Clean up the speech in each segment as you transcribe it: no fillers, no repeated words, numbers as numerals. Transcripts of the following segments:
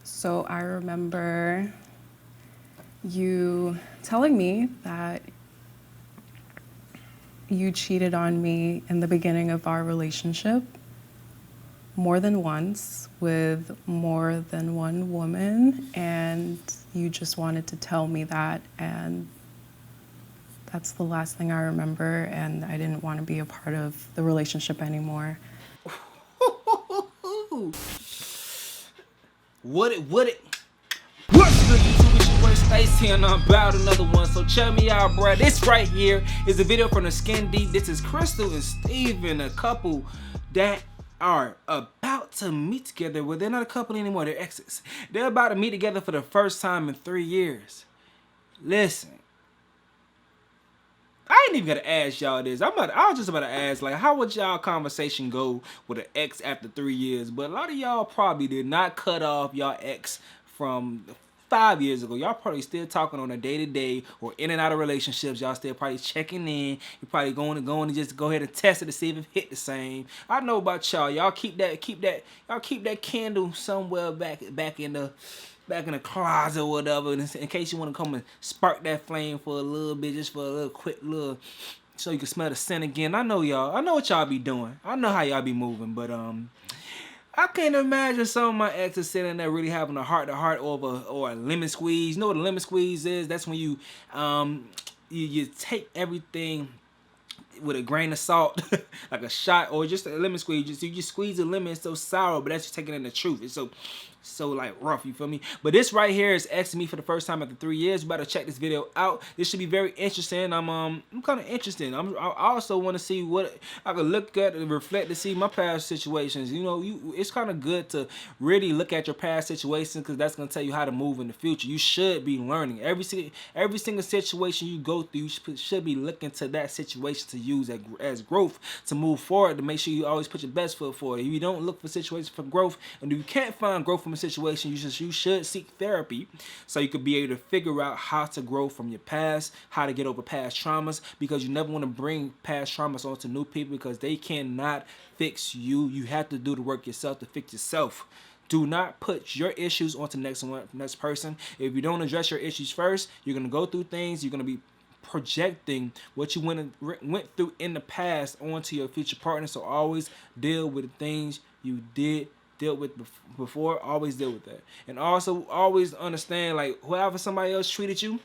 So I remember you telling me that you cheated on me in the beginning of our relationship more than once with more than one woman, and you just wanted to tell me that, and that's the last thing I remember, and I didn't want to be a part of the relationship anymore. What's good, YouTube? It's your boy STACIE, and I'm about another one. So check me out, bro. This right here is a video from the Skin Deep. This is Krystal and Steven, a couple that are about to meet together. Well, they're not a couple anymore. They're exes. They're about to meet together for the first time in 3 years. Listen, I ain't even gonna ask y'all this. I was just about to ask, like, how would y'all conversation go with an ex after 3 years? But a lot of y'all probably did not cut off y'all ex from 5 years ago. Y'all probably still talking on a day-to-day or in and out of relationships. Y'all still probably checking in. You're probably going to just go ahead and test it to see if it hit the same. I know about y'all. Y'all keep that candle somewhere back in the closet or whatever, in case you want to come and spark that flame for a little bit, just for a little quick little, so you can smell the scent again. I know y'all. I know what y'all be doing. I know how y'all be moving, but I can't imagine some of my exes sitting there really having a heart-to-heart or a lemon squeeze. You know what a lemon squeeze is? That's when you take everything with a grain of salt, like a shot, or just a lemon squeeze. You just squeeze a lemon. It's so sour, but that's just taking in the truth. It's so like rough, you feel me? But this right here is asking me for the first time after 3 years. You better check this video out. This should be very interesting. I'm kind of interested. I also want to see what I could look at and reflect to see my past situations. You know, it's kind of good to really look at your past situations, because that's gonna tell you how to move in the future. You should be learning every single situation you go through. You should be looking to that situation to use as growth to move forward, to make sure you always put your best foot forward. If you don't look for situations for growth, and if you can't find growth from a situation, you should seek therapy, so you could be able to figure out how to grow from your past, how to get over past traumas, because you never want to bring past traumas onto new people, because they cannot fix you. You have to do the work yourself to fix yourself. Do not put your issues onto the next person. If you don't address your issues first, you're gonna go through things. You're gonna be projecting what you went through in the past onto your future partner. So always deal with the things you deal with before. Always deal with that, and also always understand, like, however somebody else treated you,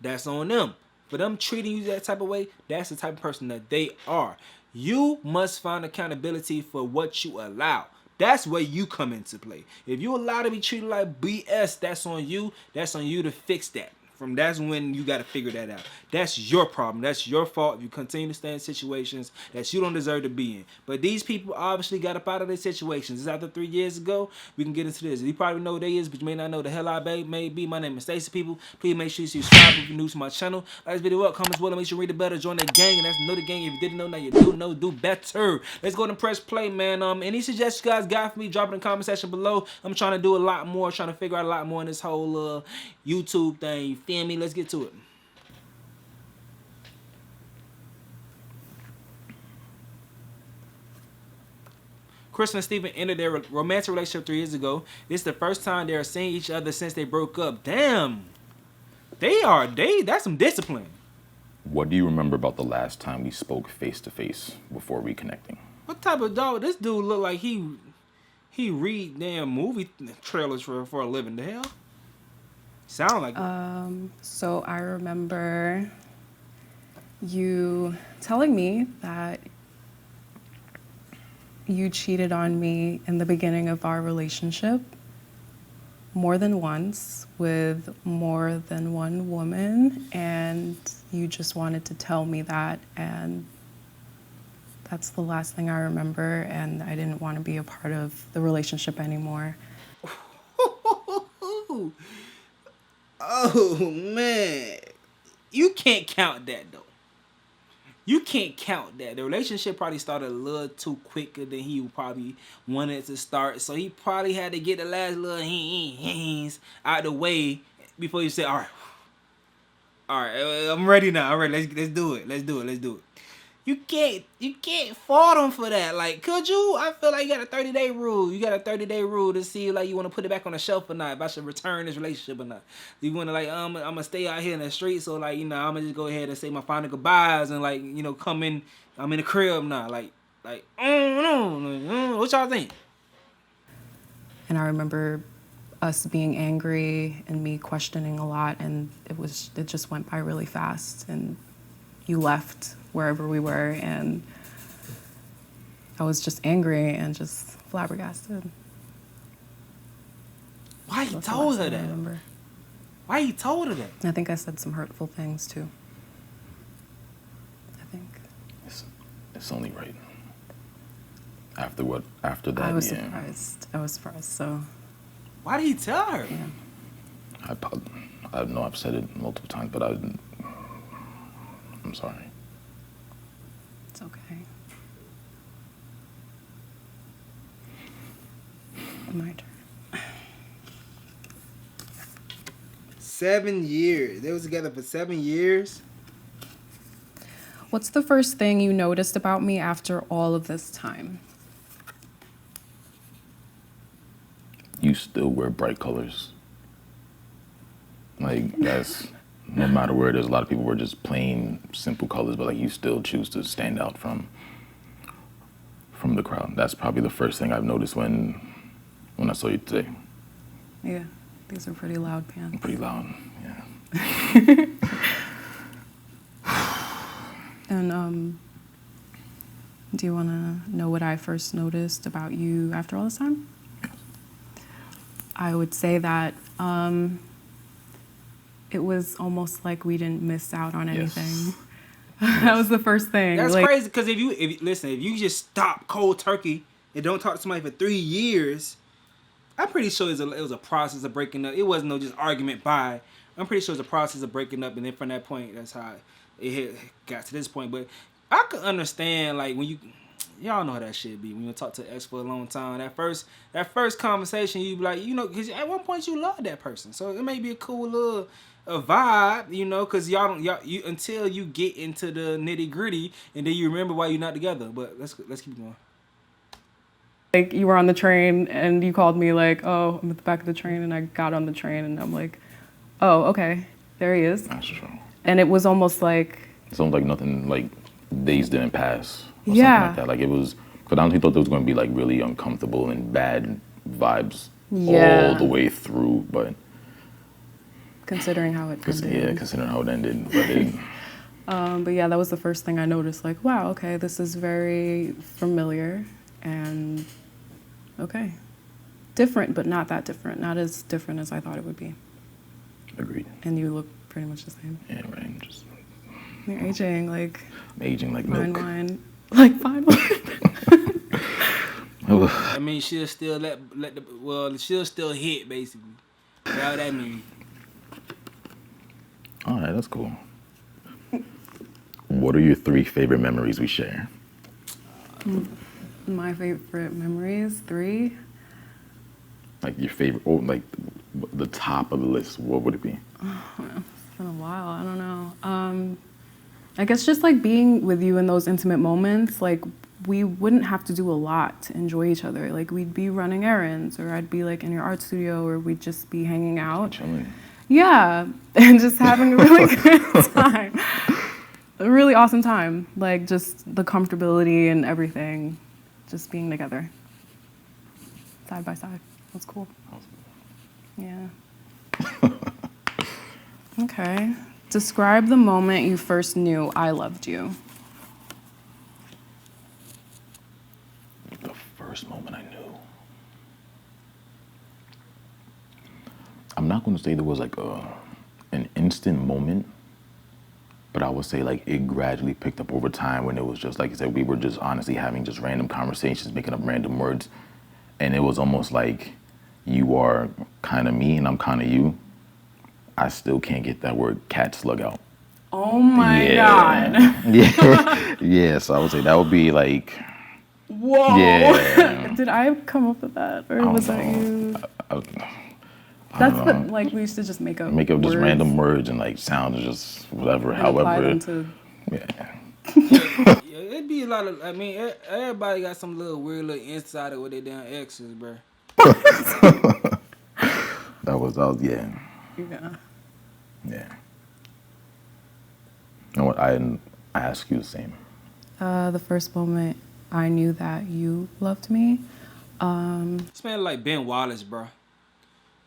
that's on them. For them treating you that type of way, that's the type of person that they are. You must find accountability for what you allow. That's where you come into play. If you allow to be treated like BS, that's on you. That's on you to fix that. That's when you got to figure that out. That's your problem. That's your fault if you continue to stay in situations that you don't deserve to be in. But these people obviously got up out of their situations. This is after 3 years ago. We can get into this. You probably know who they is, but you may not know the hell I may be. My name is STACIE, people. Please make sure you subscribe if you're new to my channel. Like this video up, comments well, make sure you read it better, join the gang, and that's know the gang. If you didn't know, now you do know, do better. Let's go and press play, man. Any suggestions you guys got for me, drop it in the comment section below. I'm trying to do a lot more, trying to figure out a lot more in this whole YouTube thing. You feel me? Let's get to it. Krystal and Steven ended their romantic relationship 3 years ago. This is the first time they are seeing each other since they broke up. Damn. That's some discipline. What do you remember about the last time we spoke face to face before reconnecting? What type of dog? This dude look like he read damn movie trailers for a living. The hell? Sound like it. So I remember you telling me that you cheated on me in the beginning of our relationship more than once with more than one woman, and you just wanted to tell me that, and that's the last thing I remember, and I didn't want to be a part of the relationship anymore. Oh man, you can't count that though. You can't count that. The relationship probably started a little too quicker than he probably wanted to start. So he probably had to get the last little hands out the way before you say, all right, I'm ready now. All right, let's do it. Let's do it. You can't fault them for that. Like, could you? I feel like you got a 30-day rule. You got a 30-day rule to see like you want to put it back on the shelf or not. If I should return this relationship or not. You want to like I'm gonna stay out here in the street, so like I'm gonna just go ahead and say my final goodbyes and like come in. I'm in the crib now. Like no. What y'all think? And I remember us being angry and me questioning a lot, and it just went by really fast, and you left wherever we were, and I was just angry and just flabbergasted. Why you That's the told last her thing I that? remember. Why you told her that? I think I said some hurtful things too. I think. It's only right. After what? After that, I was surprised. So. Why did he tell her? Yeah. I know I've said it multiple times, but I'm sorry. It's okay. My turn. 7 years. They was together for 7 years. What's the first thing you noticed about me after all of this time? You still wear bright colors. Like, that's, no matter where it is, a lot of people wear just plain, simple colors, but like you still choose to stand out from the crowd. That's probably the first thing I've noticed when I saw you today. Yeah, these are pretty loud pants. Pretty loud, yeah. And do you want to know what I first noticed about you after all this time? I would say that it was almost like we didn't miss out on anything. Yes. That was the first thing. That's crazy, because if you just stop cold turkey and don't talk to somebody for 3 years, I'm pretty sure it was a process of breaking up. It wasn't no just argument by. I'm pretty sure it was a process of breaking up, and then from that point, that's how it got to this point. But I could understand, like, when y'all know how that shit be when you talk to an ex for a long time. That first conversation, you be like, because at one point you love that person, so it may be a cool little vibe, because y'all until you get into the nitty gritty, and then you remember why you're not together. But let's keep going. Like, you were on the train and you called me like, oh, I'm at the back of the train, and I got on the train and I'm like, oh, okay, there he is. That's true. And it was almost like, nothing, like days didn't pass. Or yeah. Something like that. Like, it was, because I honestly thought there was going to be like really uncomfortable and bad vibes all the way through, but considering how it ended. Yeah, considering how it ended, but yeah, that was the first thing I noticed. Like, wow, okay, this is very familiar, and okay, different, but not that different. Not as different as I thought it would be. Agreed. And you look pretty much the same. Yeah, right. You're aging like. I'm aging like fine milk. Wine. Like fine wine. I mean, she'll still she'll still hit, basically. That's what that means. All right, that's cool. What are your 3 favorite memories we share? My favorite memories, 3. Like your favorite, or like the top of the list, what would it be? Oh, it's been a while, I don't know. I guess just like being with you in those intimate moments, like we wouldn't have to do a lot to enjoy each other. Like we'd be running errands, or I'd be like in your art studio, or we'd just be hanging out. Chilling. Yeah, and just having a really good time. A really awesome time. Like just the comfortability and everything, just being together. Side by side. That's cool. Yeah. Okay. Describe the moment you first knew I loved you. The first moment I knew. I'm not going to say there was like an instant moment, but I would say like it gradually picked up over time, when it was just like I said, we were just honestly having just random conversations, making up random words, and it was almost like you are kind of me and I'm kind of you. I still can't get that word cat slug out. Oh my God. Yeah. Yeah, so I would say that would be like, whoa. Yeah. Did I come up with that, or was that you? That's what, like, we used to just make up just random words and like sounds, just whatever, and apply however. them to Yeah. Yeah, it'd be a lot of. I mean, everybody got some little weird little insider with their damn exes, bro. Yeah. Yeah. Yeah. You know what? I ask you the same. The first moment I knew that you loved me. This man like Ben Wallace, bro.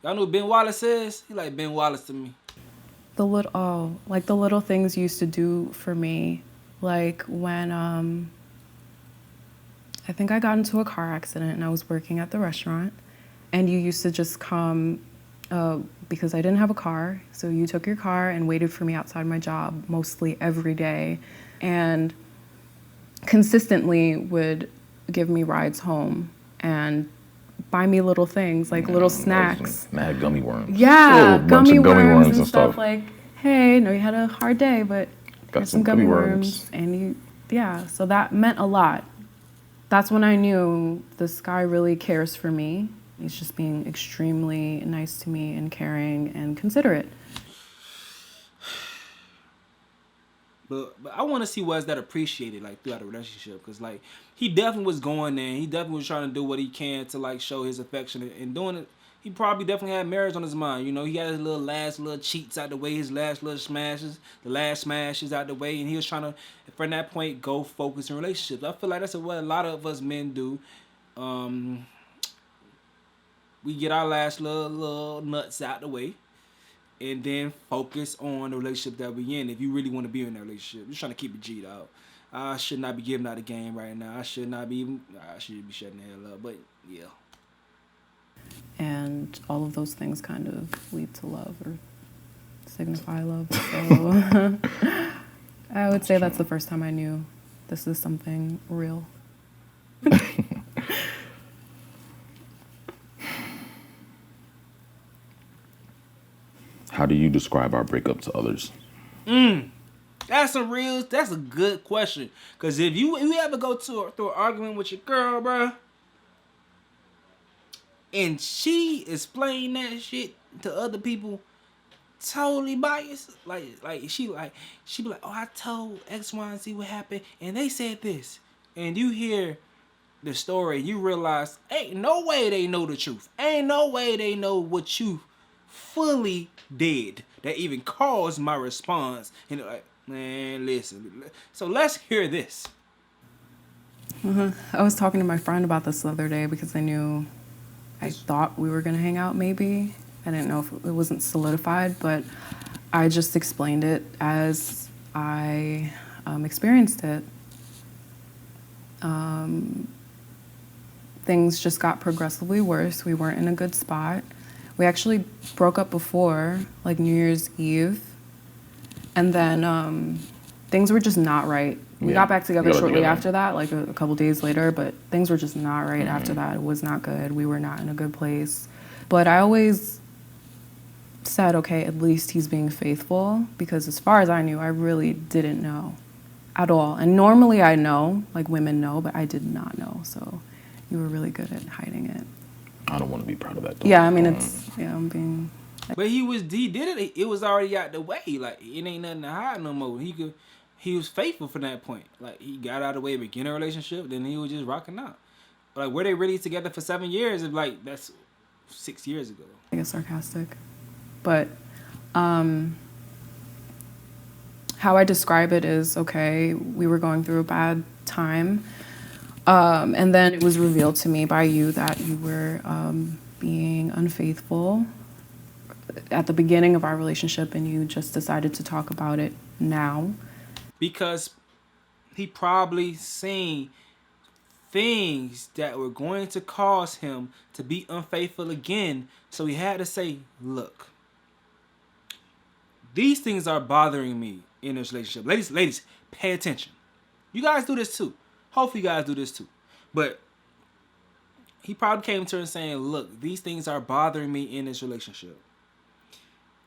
Y'all know what Ben Wallace is? He like Ben Wallace to me. Like the little things you used to do for me, like when I think I got into a car accident and I was working at the restaurant, and you used to just come because I didn't have a car, so you took your car and waited for me outside my job mostly every day, and consistently would give me rides home and buy me little things like little snacks. Mad gummy worms. Yeah, Oh, a bunch gummy of worms and stuff. Like, hey, know you had a hard day, but Got here's some some gummy gummy worms. worms. And yeah, so that meant a lot. That's when I knew this guy really cares for me. He's just being extremely nice to me and caring and considerate. But I want to see what's that appreciated like throughout the relationship, because like he definitely was going there. He definitely was trying to do what he can to like show his affection and doing it. He probably definitely had marriage on his mind. You know, he got his last little cheats out the way, his last little smashes, the last smashes out the way, and he was trying to, from that point, go focus in relationships. I feel like that's what a lot of us men do. We get our last little nuts out the way, and then focus on the relationship that we in. If you really want to be in that relationship, just trying to keep it G'd out. I should not be giving out the game right now. I should be shutting the hell up. But yeah. And all of those things kind of lead to love or signify love. So I would say that's the first time I knew this is something real. How do you describe our breakup to others? That's a good question. Cause if you ever go through an argument with your girl, bro, and she explain that shit to other people, totally biased, she be like, oh, I told X, Y, and Z what happened, and they said this, and you hear the story, you realize ain't no way they know the truth, ain't no way they know what you fully did that even caused my response, and they're like, man, listen, so let's hear this. I was talking to my friend about this the other day because I thought we were going to hang out maybe. I didn't know if it wasn't solidified, but I just explained it as I experienced it. Things just got progressively worse. We weren't in a good spot. We actually broke up before, like New Year's Eve. And then things were just not right. We got back together shortly after that, like a couple days later, but things were just not right after that. It was not good. We were not in a good place. But I always said, okay, at least he's being faithful, because as far as I knew, I really didn't know at all. And normally I know, like women know, but I did not know. So you were really good at hiding it. I don't want to be proud of that, though. Yeah, I mean, I'm being... But he did it. It was already out the way. Like, it ain't nothing to hide no more. He was faithful from that point. Like, he got out of the way, beginning a relationship, then he was just rocking out. Like, were they really together for 7 years? If like that's 6 years ago. I guess sarcastic, but how I describe it is, okay, we were going through a bad time, and then it was revealed to me by you that you were being unfaithful at the beginning of our relationship, and you just decided to talk about it now. Because he probably seen things that were going to cause him to be unfaithful again. So he had to say, look, these things are bothering me in this relationship. Ladies, pay attention. You guys do this too. Hopefully you guys do this too. But he probably came to her and saying, look, these things are bothering me in this relationship.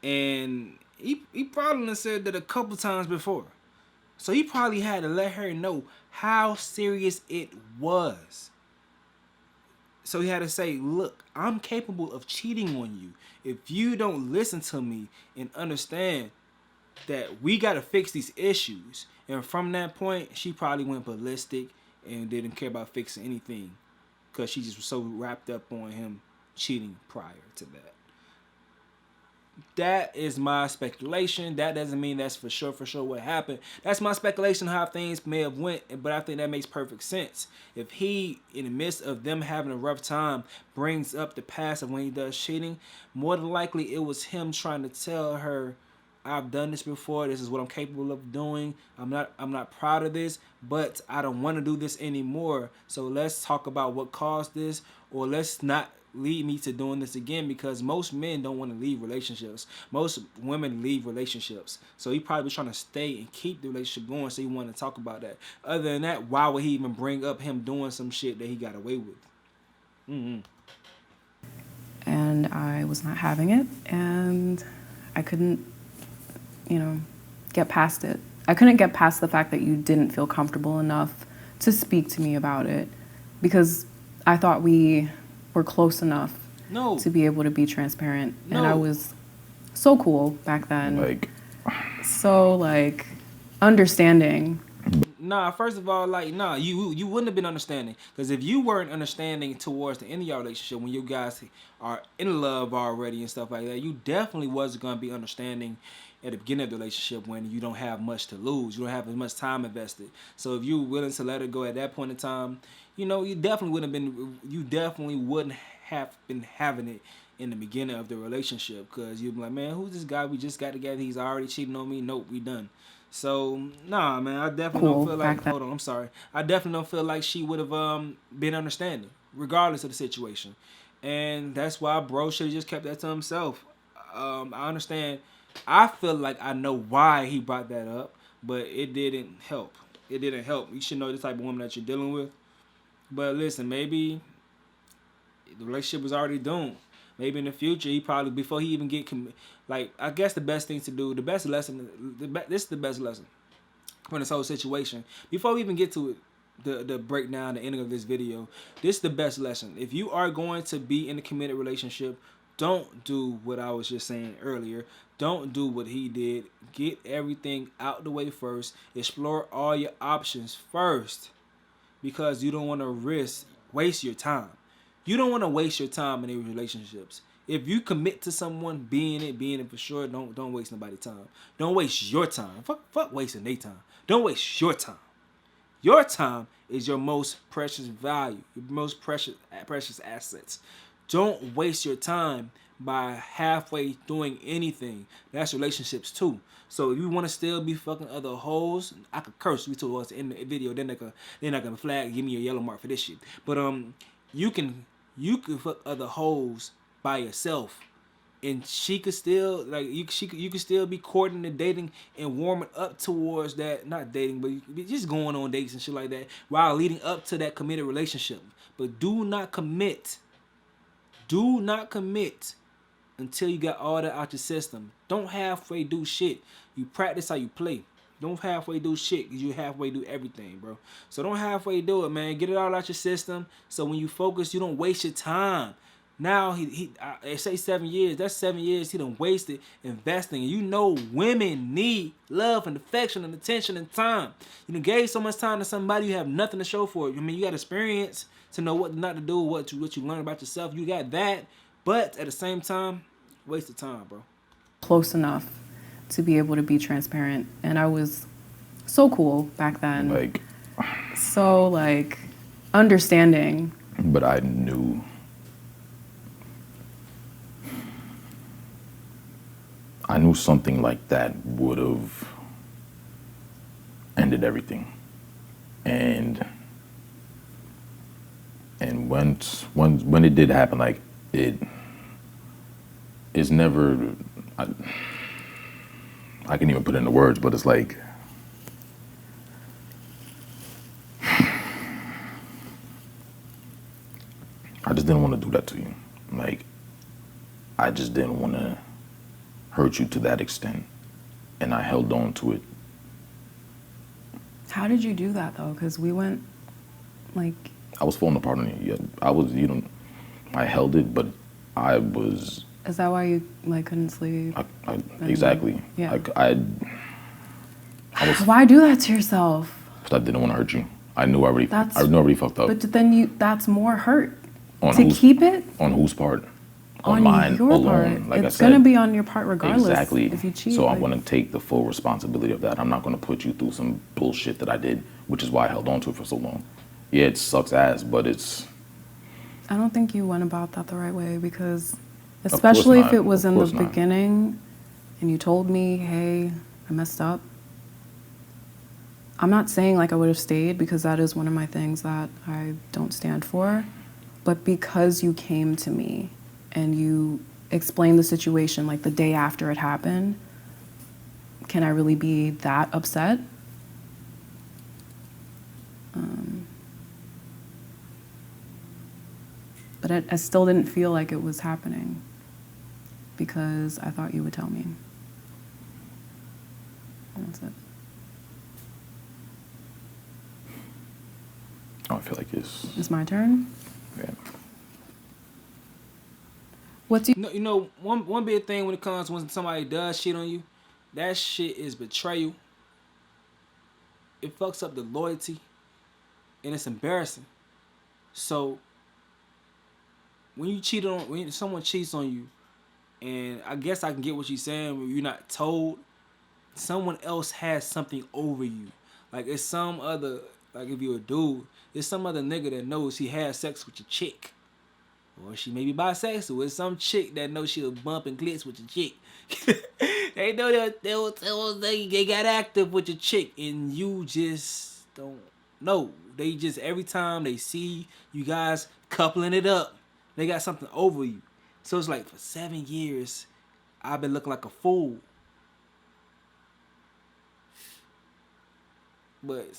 And he probably said that a couple times before. So he probably had to let her know how serious it was. So he had to say, look, I'm capable of cheating on you. If you don't listen to me and understand that we got to fix these issues. And from that point, she probably went ballistic and didn't care about fixing anything because she just was so wrapped up on him cheating prior to that. That is my speculation. That doesn't mean that's for sure what happened. That's my speculation how things may have went, but I think that makes perfect sense. If he, in the midst of them having a rough time, brings up the past of when he does cheating, more than likely it was him trying to tell her, I've done this before. This is what I'm capable of doing. I'm not proud of this, but I don't want to do this anymore. So let's talk about what caused this, or let's not lead me to doing this again, because most men don't want to leave relationships. Most women leave relationships. So he probably was trying to stay and keep the relationship going, so he wanted to talk about that. Other than that, why would he even bring up him doing some shit that he got away with? And I was not having it, and I couldn't, get past it. I couldn't get past the fact that you didn't feel comfortable enough to speak to me about it, because I thought we were close enough to be able to be transparent. And I was so cool back then. So understanding. Nah, first of all, you wouldn't have been understanding. Because if you weren't understanding towards the end of your relationship, when you guys are in love already and stuff like that, you definitely wasn't going to be understanding at the beginning of the relationship when you don't have much to lose. You don't have as much time invested. So if you're willing to let it go at that point in time, you definitely wouldn't have been having it in the beginning of the relationship, because you'd be like, man, who's this guy? We just got together. He's already cheating on me. Nope, we done. So, nah, man, I definitely don't feel like, hold on, I'm sorry. I definitely don't feel like she would have been understanding, regardless of the situation. And that's why bro should have just kept that to himself. I understand. I feel like I know why he brought that up, but it didn't help. It didn't help. You should know the type of woman that you're dealing with. But listen, maybe the relationship was already doomed. Maybe in the future, he probably, before he even get, I guess the best thing to do, the best lesson, this is the best lesson from this whole situation. Before we even get to it, the breakdown, the ending of this video, this is the best lesson. If you are going to be in a committed relationship, don't do what I was just saying earlier. Don't do what he did. Get everything out the way first. Explore all your options first, because you don't want to waste your time. You don't want to waste your time in these relationships. If you commit to someone, being it for sure, don't waste nobody's time. Don't waste your time. Fuck wasting their time. Don't waste your time. Your time is your most precious value, your most precious assets. Don't waste your time by halfway doing anything. That's relationships too. So if you want to still be fucking other hoes, I could curse you towards the end of the video. They're not gonna flag, give me a yellow mark for this shit. But you can fuck other hoes by yourself, and she could still you could still be courting and dating and warming up towards that, not dating, but just going on dates and shit like that while leading up to that committed relationship. But do not commit. Do not commit until you got all that out your system. Don't halfway do shit. You practice how you play. Don't halfway do shit, because you halfway do everything, bro. So don't halfway do it, man. Get it all out your system, so when you focus, you don't waste your time. Now, they say 7 years. That's 7 years he done wasted investing. And you know women need love and affection and attention and time. You done gave so much time to somebody, you have nothing to show for it. I mean, you got experience to know what not to do, what you learn about yourself. You got that. But at the same time, waste of time, bro. Close enough to be able to be transparent. And I was so cool back then. So understanding. But I knew something like that would have ended everything. And when it did happen, it's never, I can't even put it into words, but it's like, I just didn't want to do that to you. I just didn't want to hurt you to that extent, and I held on to it. How did you do that though? Because we went I was falling apart on you. I was, I held it, but I was Is that why you like couldn't sleep? Exactly. Yeah. I was, Why do that to yourself? because I didn't want to hurt you. I knew I already fucked up. But then that's more hurt. On To whose, keep it on whose part? on mine your alone. part. Like It's I said, gonna be on your part regardless. exactly. If you cheat. So I'm gonna take the full responsibility of that. I'm not gonna put you through some bullshit that I did, which is why I held on to it for so long. Yeah, it sucks ass, but it's. I don't think you went about that the right way because, especially if it was in the beginning, and you told me, "Hey, I messed up." I'm not saying like I would have stayed because that is one of my things that I don't stand for, but because you came to me and you explained the situation like the day after it happened, can I really be that upset? But I still didn't feel like it was happening because I thought you would tell me. And that's it. Oh, I feel like It's my turn. Yeah. What's you? You know, one big thing when it comes when somebody does shit on you, that shit is betrayal. It fucks up the loyalty, and it's embarrassing. So when someone cheats on you, and I guess I can get what you're saying, when you're not told, someone else has something over you. Like it's some other, like if you're a dude, it's some other nigga that knows he has sex with your chick. Or she may be bisexual. It's some chick that knows she'll bump and glitz with your chick. They know that they got active with your chick and you just don't know. They just, every time they see you guys coupling it up, they got something over you. So it's like for 7 years, I've been looking like a fool. But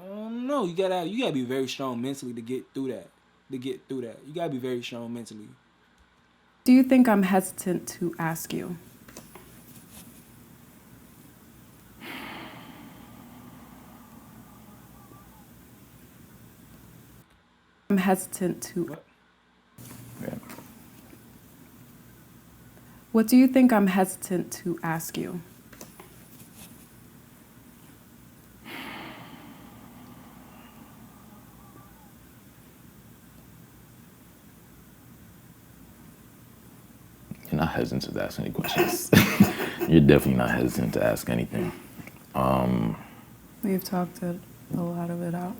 I don't know. You gotta be very strong mentally to get through that. You gotta be very strong mentally. Do you think I'm hesitant to ask you? I'm hesitant to. What? Yeah. What do you think I'm hesitant to ask you? You're not hesitant to ask any questions. You're definitely not hesitant to ask anything. We've talked a lot of it out.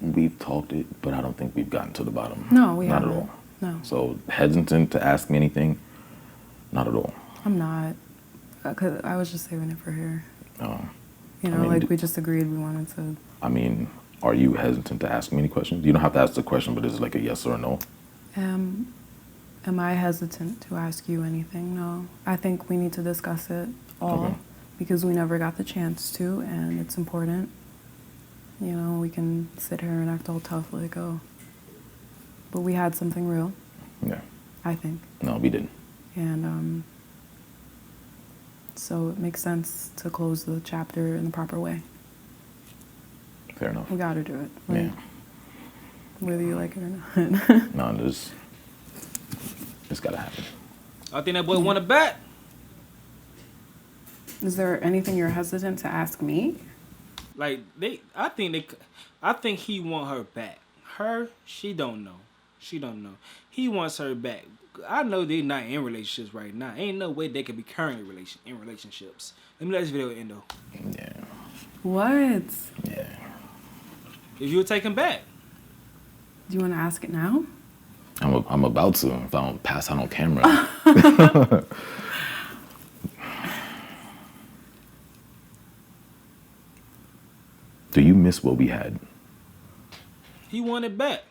We've talked it, but I don't think we've gotten to the bottom. No, we not haven't. at all. No. So hesitant to ask me anything? Not at all. I'm not. Cause I was just saving it for here. Oh. You know, like we just agreed we wanted to. I mean, are you hesitant to ask me any questions? You don't have to ask the question, but is it like a yes or a no? Am I hesitant to ask you anything? No. I think we need to discuss it all because we never got the chance to, and it's important. You know, we can sit here and act all tough like, oh. But we had something real. Yeah. I think. No, we didn't. And so it makes sense to close the chapter in the proper way. Fair enough. We gotta do it. Like, Yeah. Whether you like it or not. No, it's gotta happen. I think that boy won a bet. Is there anything you're hesitant to ask me? Like I think he want her back. She don't know. He wants her back. I know they're not in relationships right now. Ain't no way they could be currently in relationships. Let me let this video end though. Yeah. What? Yeah. If you would take him back. Do you want to ask it now? I'm about to if I don't pass out on camera. Do you miss what we had? He want it back.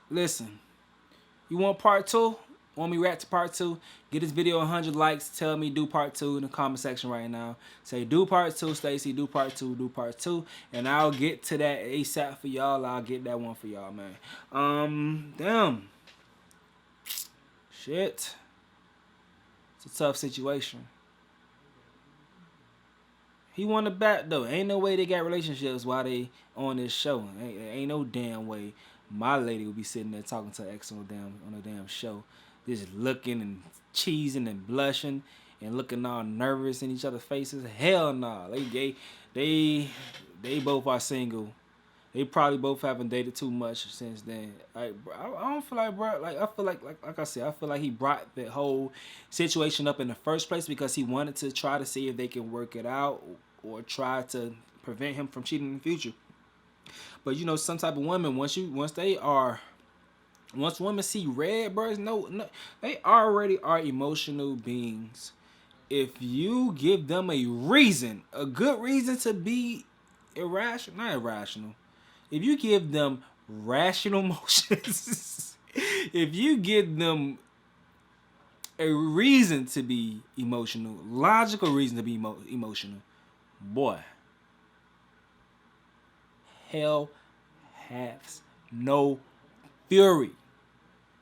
Listen. You want part 2? Want me to react to part 2? Get this video 100 likes. Tell me do part 2 in the comment section right now. Say do part 2, Stacie. Do part 2. And I'll get to that ASAP for y'all. I'll get that one for y'all, man. Damn. Shit. It's a tough situation. He won the back though. Ain't no way they got relationships while they on this show. Ain't no damn way my lady would be sitting there talking to her ex on a damn show, just looking and cheesing and blushing and looking all nervous in each other's faces. Hell no. They both are single. They probably both haven't dated too much since then. I don't feel like, bro. Like I feel like I said, I feel like he brought the whole situation up in the first place because he wanted to try to see if they can work it out or try to prevent him from cheating in the future. But you know, some type of women once women see red, bro, no, they already are emotional beings. If you give them a good reason to be not irrational. If you give them rational emotions, if you give them a reason to be emotional, logical reason to be emotional, boy, hell has no fury.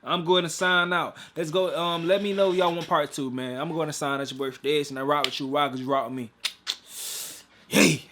I'm going to sign out. Let's go. Let me know y'all want part 2, man. I'm going to sign out your boy STACIE, and I rock with you, rock because you rock with me. Yay!